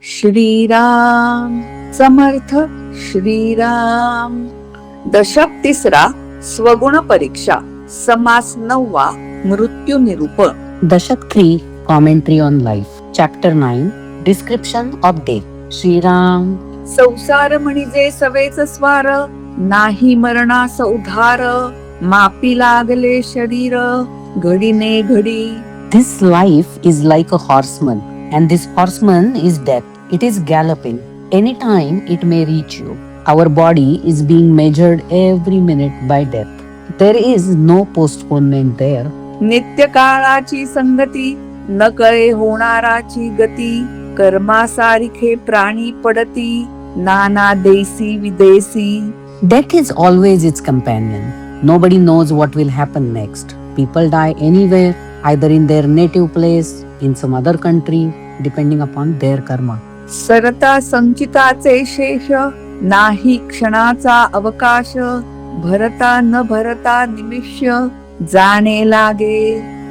श्रीराम समर्थ श्रीराम. दशक तिसरा स्वगुण परीक्षा समास 9वा मृत्यू निरूपण. Dashak 3 Commentary on Life Chapter 9 Description of Death Shriram संसार म्हणजे सवेच स्वार, नाही मरणास उधार, मापी लागले शरीर घडीने घडी. This life is like a horseman and this horseman is death. It is galloping. Anytime it may reach you. Our body is being measured every minute by death. There is no postponement there. नित्य काळाची संगती, न कळे होणाराची गती, कर्मासारिखे प्राणी पडती, नाना देसी विदेसी. Death is always its companion. Nobody knows what will happen next. People die anywhere, either in their native place, in some other country, depending upon their karma. सरता संचिताचे शेष, नाही क्षणाचा अवकाश, भरता न भरता निमिष्य, जाणे लागे.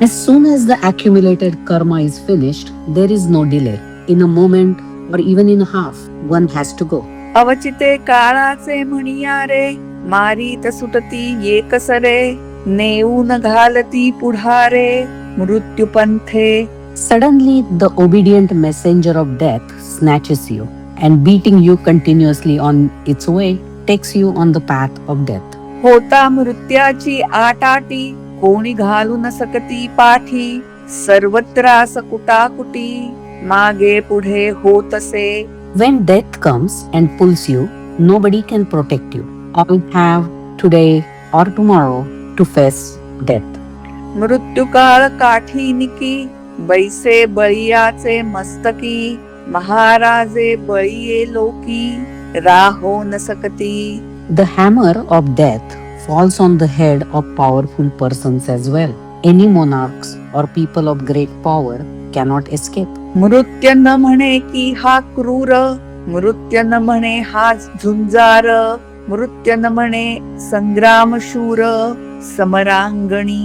As soon as the accumulated karma is finished, there is no delay. In a moment or even in a half, one has to go. अवचिते काळाचे म्हणिया रे, मारीत सुटती येकसरे, नेऊन घालती Pudhari, मृत्युपंथे. Suddenly, the obedient messenger of death snatches you and beating you continuously on its way takes you on the path of death. होता मृत्याची आटाटी, कोणी घालू न सकती पाठी, सर्वत्रास कुटाकुटी, मागे पुढे होतसे. When death comes and pulls you, nobody can protect you. All have today or tomorrow to face death. मृत्युकाळ काठी निकी, बैसे बळियाचे मस्तकी, महाराजे बळिये लोकी, राहो न सकती. The hammer of death falls on the head of powerful persons as well. Any monarchs or people of great power cannot escape. मृत्य न म्हणे की हा क्रूर, मृत्य न म्हणे हा झुंजार, मृत्य न म्हणे संग्राम शूर, समरांगणी.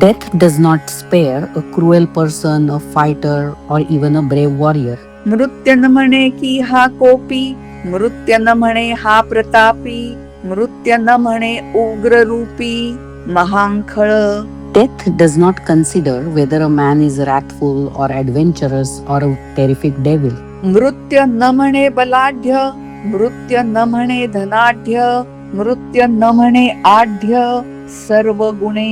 Death does not spare a cruel person, a fighter, or even a brave warrior. मृत्य न म्हणे की हा कोपी, मृत्य न म्हणे हा प्रतापी, मृत्य न म्हणे उग्र रूपी, महांखळ. Death does not consider whether a man is wrathful or adventurous or a terrific devil. मृत्य न म्हणे बलाढ्य, मृत्य न म्हणे धनाढ्य, मृत्य न म्हणे आढ्य, सर्व गुणे.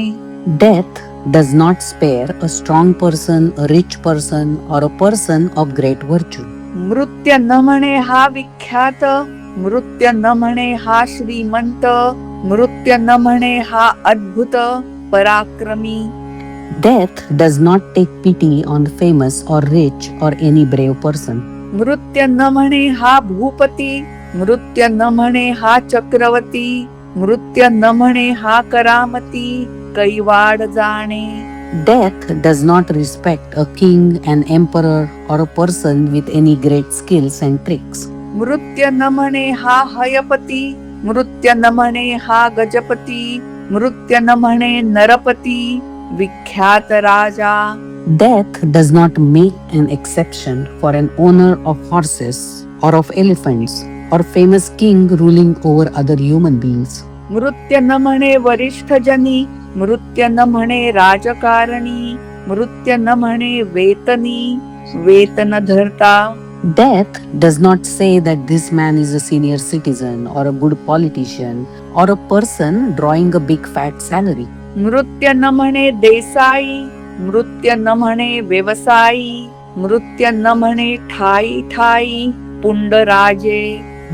Death does not spare a strong person, a rich person, or a person of great virtue. मृत्य न म्हणे हा विख्यात, मृत्य न म्हणे हा श्रीमंत, मृत्य न म्हणे हा अद्भुत, पराक्रमी. Death does not take pity on famous or rich or any brave person. मृत्य न म्हणे हा भूपती, मृत्य न म्हणे हा चक्रवर्ती, मृत्य न म्हणे हा करामती, कैवाड जाणे. Death does not respect a king, an emperor, or a person with any great skills and tricks. मृत्य न म्हणे हा हयपती, मृत्य न म्हणे हा गजपती, मृत्य न म्हणे नरपती, विख्यात राजा. Death does not make an exception for an owner of horses or of elephants or famous king ruling over other human beings. मृत्य न म्हणे वरिष्ठ जनी, मृत्य न म्हणे राजकारणी, मृत्य न म्हणे वेतनी, वेतन धरता. Death does not say that this man is a senior citizen or a good politician or a person drawing a big fat salary. मृत्य न म्हणे देसाई, मृत्य न म्हणे व्यवसायी, मृत्य न म्हणे ठाई ठाई, पुंडराजे.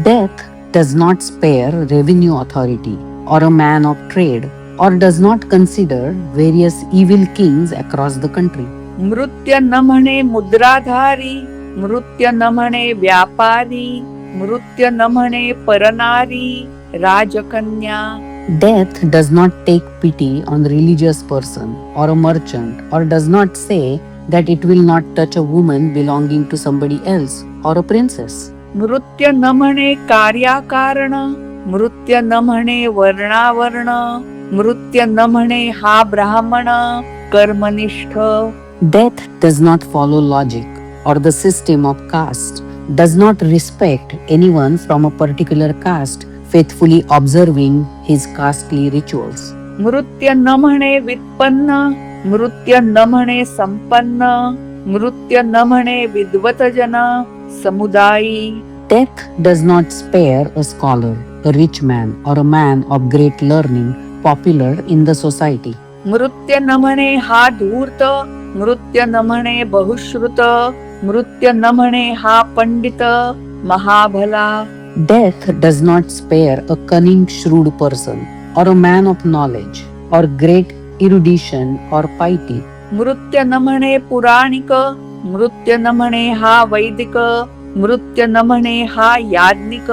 Death does not spare revenue authority or a man of trade or does not consider various evil kings across the country. मृत्य न म्हणे मुद्राधारी, मृत्य न म्हणे व्यापारी, मृत्य न म्हणे परनारी, राजकन्या. Death does not take pity on religious person or a merchant or does not say that it will not touch a woman belonging to somebody else or a princess. मृत्य न म्हणे कार्याकारण, मृत्य न म्हणे वर्णावर्ण, मृत्य न म्हणे हा ब्राह्मण, कर्मनिष्ठ. Death does not follow logic or the system of caste does not respect anyone from a particular caste, faithfully observing his castely rituals. मृत्य न म्हणे वित्पन्न, मृत्य न म्हणे संपन्न, मृत्य न म्हणे विद्वतजन समुदायी. Death does not spare a scholar, a rich man, or a man of great learning, popular in the society. मृत्य न म्हणे हा धूर्त, मृत्य न म्हणे बहुश्रुत, मृत्य न म्हणे हा Pandit महाभला. Death does not spare a cunning, shrewd person, or a man of knowledge, or great erudition or piety. मृत्य न म्हणे पुराणिक, मृत्य न म्हणे हा वैदिक, मृत्य न म्हणे हा याज्ञिक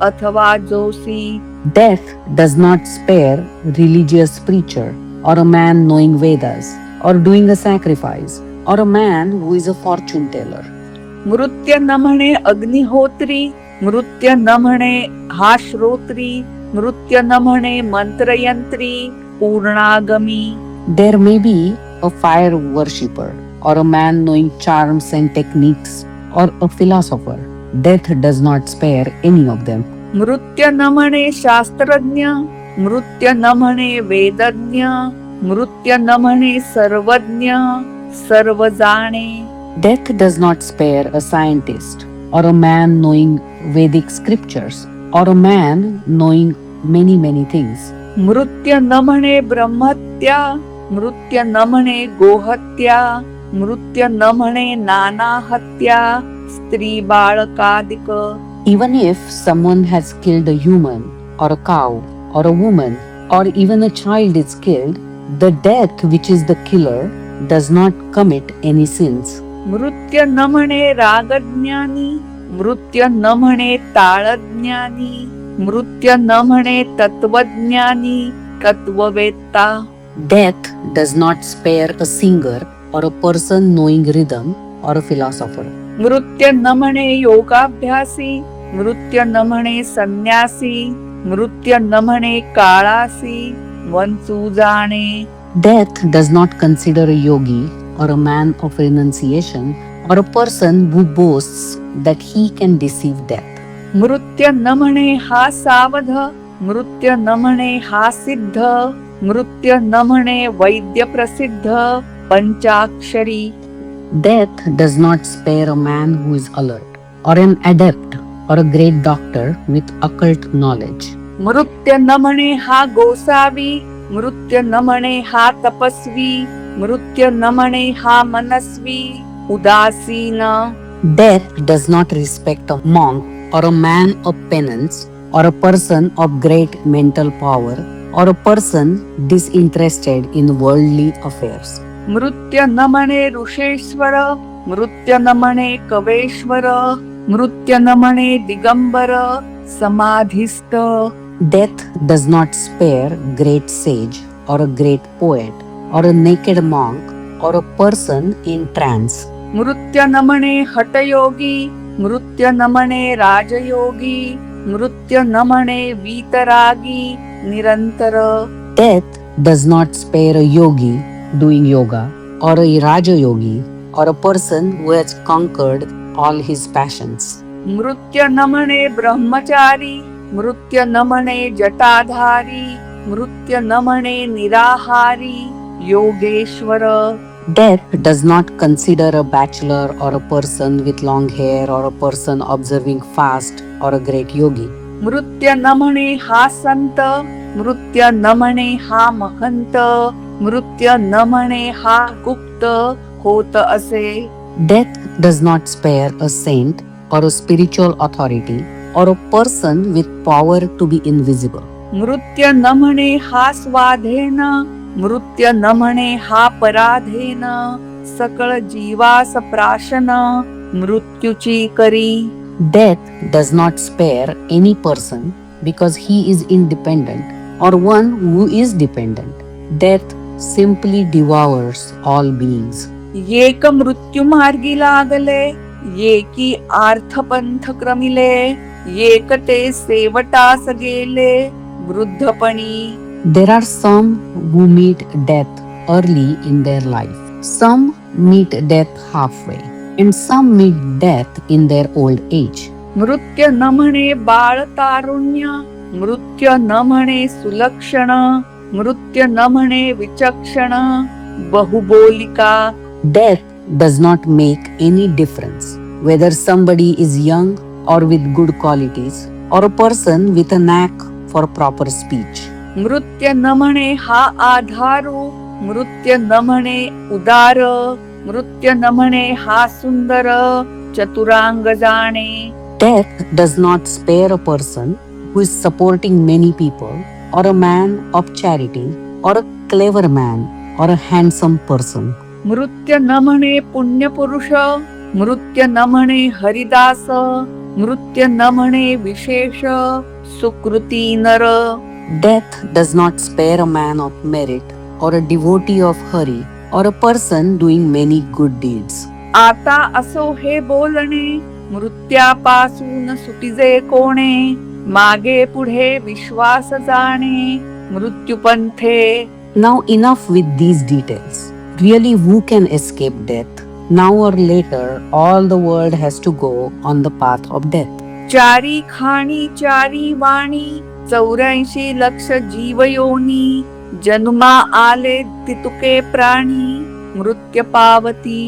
अथवा Joshi. Death does not spare religious preacher, or a man knowing Vedas, or doing a sacrifice, or a man who is a fortune teller. मृत्य न म्हणे अग्निहोत्री, मृत्य न म्हणे हा श्रोत्री, मृत्य न म्हणे मंत्रयंत्री पूर्णागमी. There may be a fire worshipper, or a man knowing charms and techniques, or a philosopher. Death does not spare any of them. मृत्य न म्हणे शास्त्रज्ञ, मृत्य न म्हणे वेदज्ञ, मृत्य न म्हणे सर्वज्ञ सर्व जाणे. Death does not spare a scientist, or a man knowing Vedic scriptures, or a man knowing many things. मृत्य न म्हणे ब्रह्मत्या, मृत्य न म्हणे गोहत्या, मृत्य न म्हणे नाना हत्या स्त्री बाळकादिक. Even if someone has killed a human, or a cow, or a woman, or even a child is killed, the death which is the killer does not commit any sins. मृत्य न म्हणे रागज्ञानी, मृत्य न म्हणे ताळज्ञानी, मृत्य न म्हणे तत्वज्ञानी तत्ववेत्ता. Death does not spare a singer, or a person knowing rhythm, or a philosopher. मृत्य न म्हणे योगाभ्यासी, मृत्य न म्हणे संन्यासी, मृत्य न म्हणे काळासी वंचू जाणे. Death does not consider a yogi, or a man of renunciation, or a person who boasts that he can deceive death. मृत्य न म्हणे हा सावध, मृत्य न म्हणे हा सिद्ध, मृत्य न म्हणे वैद्य प्रसिद्ध पंचाक्षरी. Death does not spare a man who is alert, or an adept, or a great doctor with occult knowledge. मृत्य न म्हणे हा गोसावी, मृत्य न म्हणे हा तपस्वी, मृत्य न म्हणे हा मनस्वी उदासीन. Death does not respect a monk, or a man of penance, or a person of great mental power, or a person disinterested in worldly affairs. मृत्य न म्हणे ऋषेश्वर, मृत्य न म्हणे कवेश्वर, मृत्य न म्हणे Digambar समाधिस्थ. Death does not spare great sage, or a great poet, or a naked monk, or a person in trance. मृत्य न म्हणे हठयोगी, मृत्य न म्हणे राजयोगी, मृत्य न म्हणे वीतरागी निरंतर. Death does not spare a yogi doing yoga, or a Raja yogi, or a person who has conquered all his passions. मृत्य न म्हणे ब्रह्मचारी, मृत्य न म्हणे जटाधारी, मृत्य न म्हणे निराहारी Yogeshwar. Death does not consider a bachelor, or a person with long hair, or a person observing fast, or a great yogi. मृत्य न म्हणे हा संत, मृत्य न म्हणे हा महंत, मृत्य न म्हणे हा गुप्त होत असे. Death does not spare a saint, or a spiritual authority, or a person with power to be invisible. मृत्य न म्हणे हा स्वाधीन, मृत्य न म्हणे हा पराधीन, सकळ जीवास प्राशन मृत्यूची करी. Death does not spare any person because he is independent, or one who is dependent. Death simply devours all beings. येक मृत्यू मार्गी लागले, येकी आर्थपंथ क्रमिले, येक ते सेवटास गेले वृद्धपणी. There are some who meet death early in their life. Some meet death halfway. and some meet death in their old age. मृत्य न म्हणे बाळ तारुण्य, मृत्य न म्हणे सुलक्षण, मृत्य न म्हणे विचक्षण, बहुबोलिका. Death does not make any difference whether somebody is young or with good qualities or a person with a knack for proper speech. मृत्य न म्हणे हा आधारू, मृत्य न म्हणे उदार, मृत्य न म्हणे हा सुंदर, चतुरांग जाणे. Death does not spare a person who is supporting many people or a man of charity or a clever man or a handsome person. मृत्य न म्हणे पुण्यपुरुष, मृत्य न म्हणे हरिदास, मृत्य न म्हणे विशेष, सुकृती नर. Death does not spare a man of merit or a devotee of Hari or a person doing many good deeds. आता असो हे बोलणे, मृत्यापासून सुटिजे कोणे, मागे पुढे विश्वास जाणे, मृत्युपंथे. Now enough with these details. Really, who can escape death? Now or later, all the world has to go on the path of death. चारी खाणी चारी वाणी, 84 लक्ष जीवयोनी, जन्मा आले तितुके प्राणी, मृत्य पावती.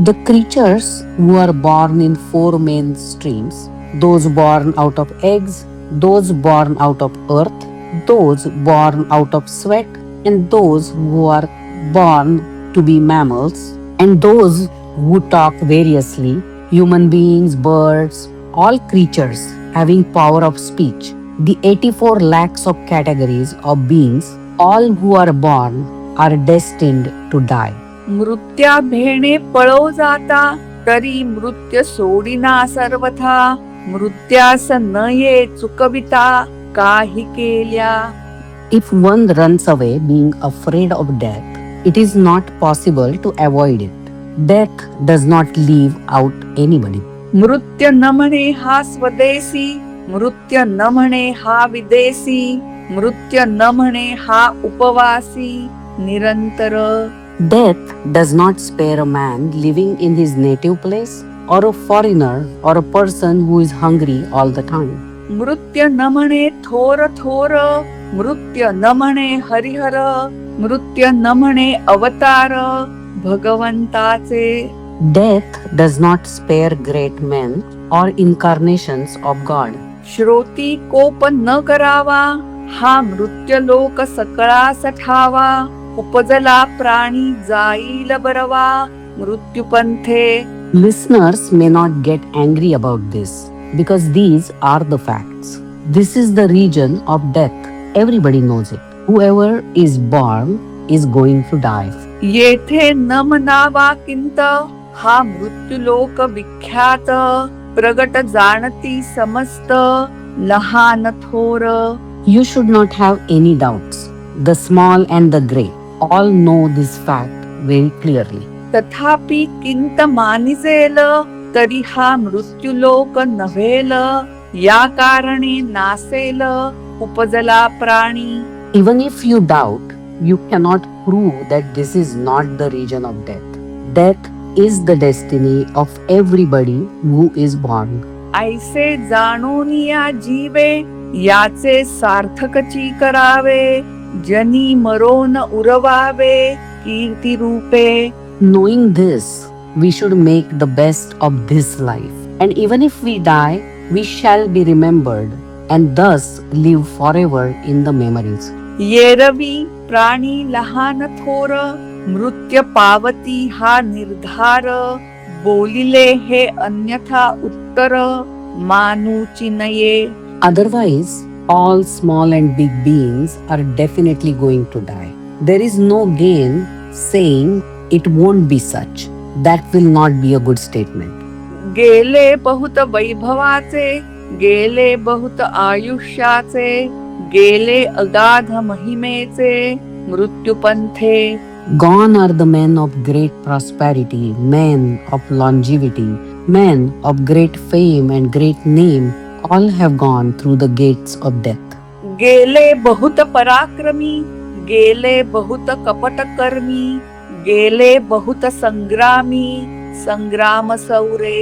The creatures who are born in 4 main streams, those born out of eggs, those born out of earth, those born out of sweat, and those who are born to be mammals, and those who talk variously, human beings, birds, all creatures having power of speech, the 84 lakhs of categories of beings, all who are born are destined to die. मृत्या भेणे पळो जाता, तरी मृत्य सोडिना सर्वथा, मृत्यास न ये चुकविता, काही केल्या. If one runs away being afraid of death, it is not possible to avoid it. Death does not leave out anybody. मृत्य न म्हणे हा स्वदेशी, मृत्य न म्हणे हा विदेशी, मृत्य न म्हणे हा उपवासी, निरंतर. Death does not spare a man living in his native place or a foreigner or a person who is hungry all the time. मृत्य न म्हणे थोर थोर, मृत्य न म्हणे हरिहर, मृत्य न म्हणे अवतार, भगवंताचे. Death does not spare great men or incarnations of God. Shroti कोप न करावा, हा मृत्य लोक सकळास ठावा, उपजला प्राणी जाईल बरवा, मृत्युपंथे. Listeners may not get angry about this because these are the facts. This is the region of death. Everybody knows it. Whoever is born is going to die. येथे न म्हणावा किंत, हा मृत्यू लोक विख्यात, प्रगट जाणती समस्त, लहान थोर. You should not have any doubts. The small and the great all know this fact very clearly. तथापि किंत मानिजेल, तरी हा मृत्यू लोक नव्हेल, या कारणे नासेल, उपजला प्राणी. Even if you doubt, you cannot prove that this is not the region of death. Death is the destiny of everybody who is born. ऐसे जाणून या जीवे, याचे सार्थकची करावे, जनी मरोन उरवावे, कीर्ती रूपे. Knowing this, we should make the best of this life. And even if we die, we shall be remembered and thus live forever in the memories. येरवी प्राणी लहान थोर, मृत्य पावती हा निर्धार, बोलिले हे अन्यथा उत्तर, मानूची नये. Otherwise, all small and big beings are definitely going to die. There is no gain saying it won't be such. That will not be a good statement. गेले बहुत वैभवाचे, गेले बहुत आयुष्याचे, गेले अगाध महिमेचे, मृत्युपंथे. Gone are the men of great prosperity, men of longevity, men of great fame and great name. All have gone through the gates of death. गेले बहुत पराक्रमी, गेले बहुत कपटकर्मी, गेले बहुत संग्रामी, संग्राम सौरे.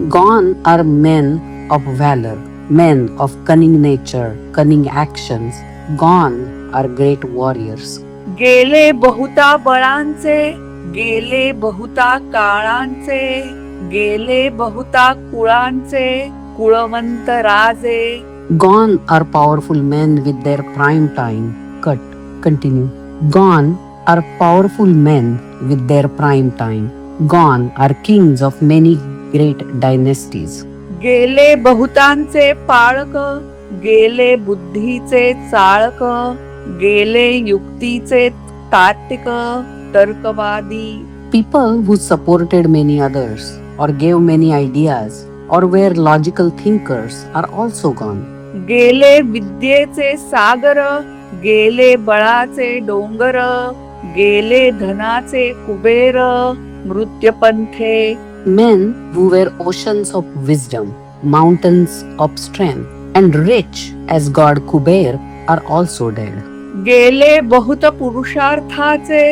Gone are men of valor, men of cunning nature, cunning actions. Gone are great warriors. गेले बहुता बळांचे, गेले बहुता काळांचे, गेले बहुता कुळांचे, कुळवंत राजे. Gone are powerful men with their prime time. Continue. Gone are powerful men with their prime time. Gone are kings of many great dynasties. गेले बहुतांचे पाळक, गेले बुद्धीचे चाळक, गेले युक्तीचे तात्विक तर्कवादी. People who supported many others or gave many ideas or were logical thinkers are also gone. गेले विद्येचे सागर, गेले बळाचे डोंगर, गेले धनाचे Kuber, मृत्युपंथे. Men who were oceans of wisdom, mountains of strength, and rich as god Kuber are also dead. गेले बहुत पुरुषार्थाचे,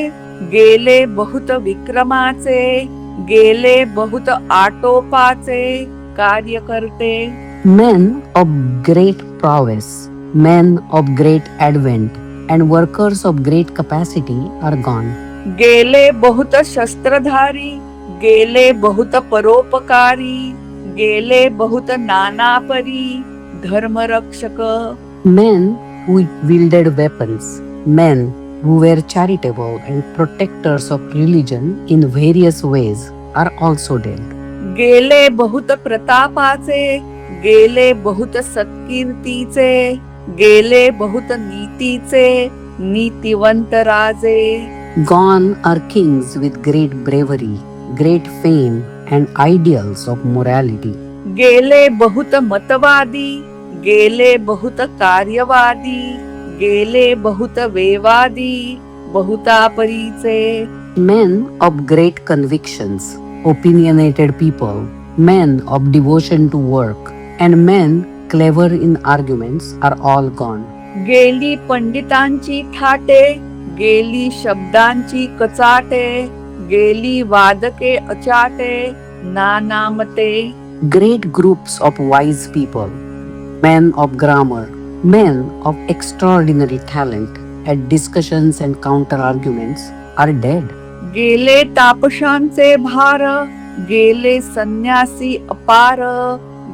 गेले बहुत विक्रमाचे, गेले बहुत आटोपाचे कार्यकर्ते. Men of great prowess, men of great advent, and workers of great capacity are gone. गेले बहुत शस्त्रधारी, गेले बहुत परोपकारी, गेले बहुत नानापरी धर्मरक्षक. Men who wielded weapons, men who were charitable and protectors of religion in various ways are also dead. गेले बहुत प्रतापाचे, गेले बहुत सत्कीर्तीचे, गेले बहुत नीतीचे नीतिवंत राजे. Gone are kings with great bravery, great fame, and ideals of morality. गेले बहुत मतवादी, गेले बहुत कार्यवादी, गेले बहुत वेवादी बहुतापरीचे. Men of great convictions, opinionated people, men of devotion to work, and men clever in arguments are all gone. गेली पंडितांची थाटे, गेली शब्दांची कचाटे, गेली वादके अचाटे नानामते. Great groups of wise people, men of grammar, men of extraordinary talent at discussions and counter arguments are dead. गेले तापशांचे भार, गेले संन्यासी अपार,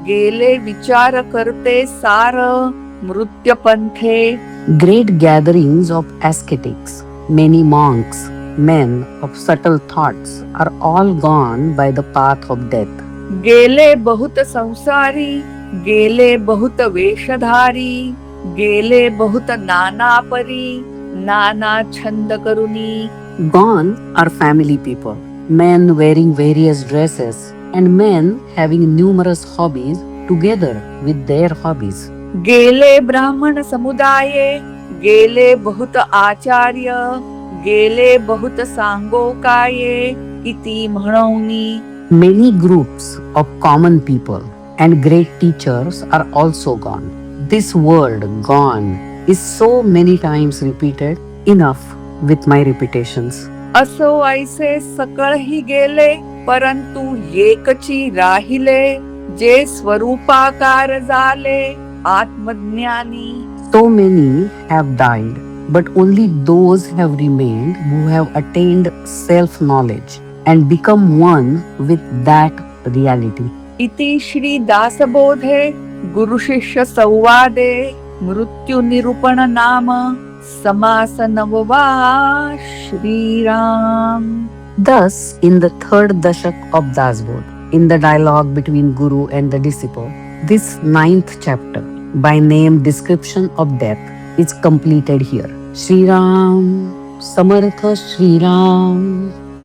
गेले विचार करते सार मृत्युपंथे. Great gatherings of ascetics, many monks, men of subtle thoughts are all gone by the path of death. गेले बहुत संसारी, गेले बहुत वेशधारी, गेले बहुत नानापरी नाना छंद करुनी. Gone are family people, men wearing various dresses, and men having numerous hobbies together with their hobbies. गेले ब्राह्मण समुदाये, गेले बहुत आचार्य, गेले बहुत सांगोकाये इति म्हणौनी. Many groups of common people and great teachers are also gone. This word gone is so many times repeated, enough with my repetitions. असो ऐसे सकळही गेले, परंतु एकची राहिले, जे स्वरूपाकार झाले आत्मज्ञानी. So many have died, but only those have remained who have attained self-knowledge and become one with that reality. इति श्री दासबोधे गुरु शिष्य संवादे मृत्यू निरूपण नाम समास नववा Shriram. Thus, in the third dashak of Dasbodh, in the dialogue between Guru and the disciple, this 9th chapter, by name Description of Death, is completed here. Shri Ram, Samartha Shri Ram.